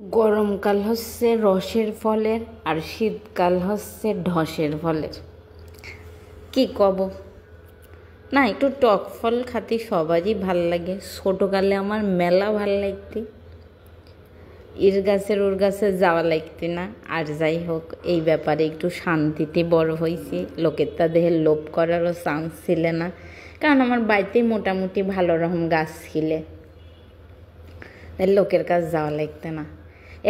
গরমকাল হচ্ছে রসের ফলের আর শীতকাল হচ্ছে ঢসের ফলের। কি কব না, একটু টক ফল খাতে সবারই ভাল লাগে। ছোটোকালে আমার মেলা ভাল লাগতে, এর গাছের ওর গাছে যাওয়া লাগতে না। আর যাই হোক, এই ব্যাপারে একটু শান্তিতে বড় হয়েছি। লোকের তা দেহে লোভ করারও চান্স ছিল না, কারণ আমার বাড়িতে মোটামুটি ভালো রকম গাছ ছিল, লোকের কাছে যাওয়া লাগতে না।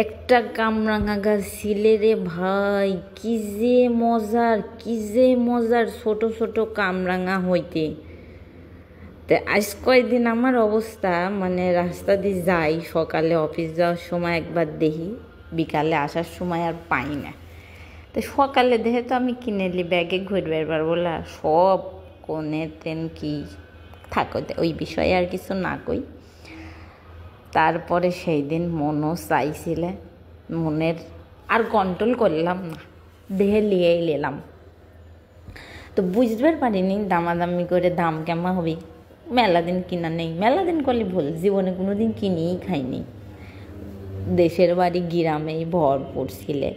একটা কামরাঙা গাছ ছিলে রে ভাই, কি যে মজার ছোট ছোট কামরাঙা হইতে। তো আজ কয়েকদিন আমার অবস্থা, মানে রাস্তা দিয়ে যাই, সকালে অফিস যাওয়ার সময় একবার দেখি, বিকালে আসার সময় আর পাই না। তো সকালে দেখে তো আমি কিনে নিই, ব্যাগে ঘুরবে পারবো না, সব কোনে তেন কি থাকো, ওই বিষয়ে আর কিছু না কই। তারপরে সেই দিন মনও চাইছিলে, মনের আর কন্ট্রোল করলাম না, দেহে লিয়েই নিলাম। তো বুঝতে পারিনি দামাদামি করে দাম কেমন হবে। মেলা দিন কিনা নেই, মেলা দিন করলে ভুল, জীবনে কোনো দিন কিনেই খাইনি। দেশের বাড়ি গ্রামেই ভরপুর ছিলে,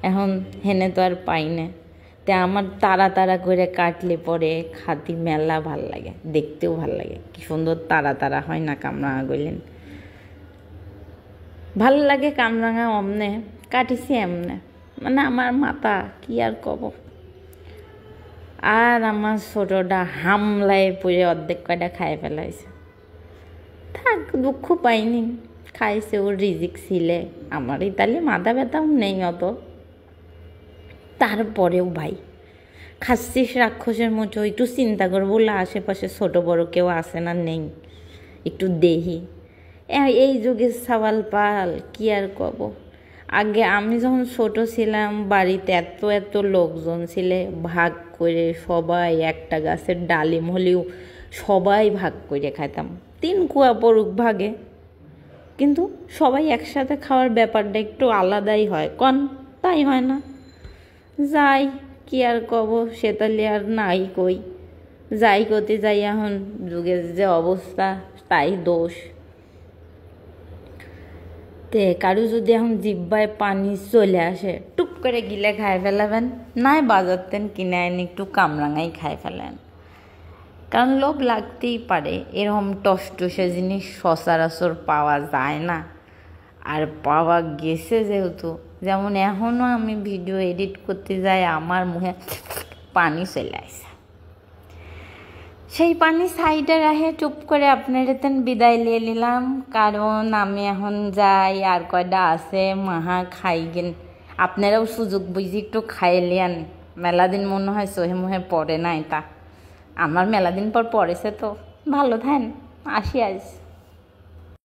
এখন হেনে তো আর পাই না। তা আমার তারা করে কাটলে পরে খাতি মেলা ভাল লাগে, দেখতেও ভাল লাগে। কি সুন্দর তারা হয় না কামরাঙা গইলেন, ভাল লাগে। কামরাঙা অমনে কাটিছি এমনে, মানে আমার মাথা কি আর কব। আর আমার ছোটটা হামলায় পড়ে অর্ধেক কয়টা খাই ফেলাইছে। থাক, দুঃখ পাইনি, খাইছে, ওর রিজিক ছিলে। আমার তাহলে মাথা ব্যথাও নেই অত। তারপরেও ভাই খাচ্ছিস রাক্ষসের মতো, একটু চিন্তা করবো বলে আশেপাশে ছোট বড় কেউ আসে না, নেই, একটু দেহি। এই যুগের সাওয়াল পাল, কি আর কব। আগে আমি যখন ছোট ছিলাম, বাড়িতে এত লোকজন ছিলে, ভাগ করে সবাই একটা গাছের ডালিম হলেও সবাই ভাগ করে খাইতাম। 3 কুয়া পড়ুক ভাগে, কিন্তু সবাই একসাথে খাওয়ার ব্যাপারটা একটু আলাদাই হয়, তাই হয় না? যাই, কি আর কব, সেতালি আর নাই কই। যাই করতে যাই, এখন যুগের যে অবস্থা, তাই দোষ। তে কারো যদি এখন জিব্বায় পানি চলে আসে, টুপ করে গিলে খাই ফেলাবেন, নাই বাজারতেন কিনে আইনি একটু কামরাঙাই খাই ফেলেন। কারণ লোভ লাগতেই পারে, এরকম টসটসে জিনিস সচরাচর পাওয়া যায় না। আর পাওয়া গেছে যেহেতু, যেমন এখনও আমি ভিডিও এডিট করতে যাই, আমার মুখে পানি চলে আসে। সেই পানি সাইডে রাখে চুপ করে আপনার তেন বিদায় নিয়ে নিলাম, কারণ আমি এখন যাই। আর কয়টা আছে মাহা খাই গেন, আপনারাও সুযোগ বুঝি একটু খাইলেন। মেলা দিন মনে হয় সহে মুহে পড়ে নাই, তা আমার মেলা দিন পর পড়েছে। তো ভালো থাকেন, আসি আজ।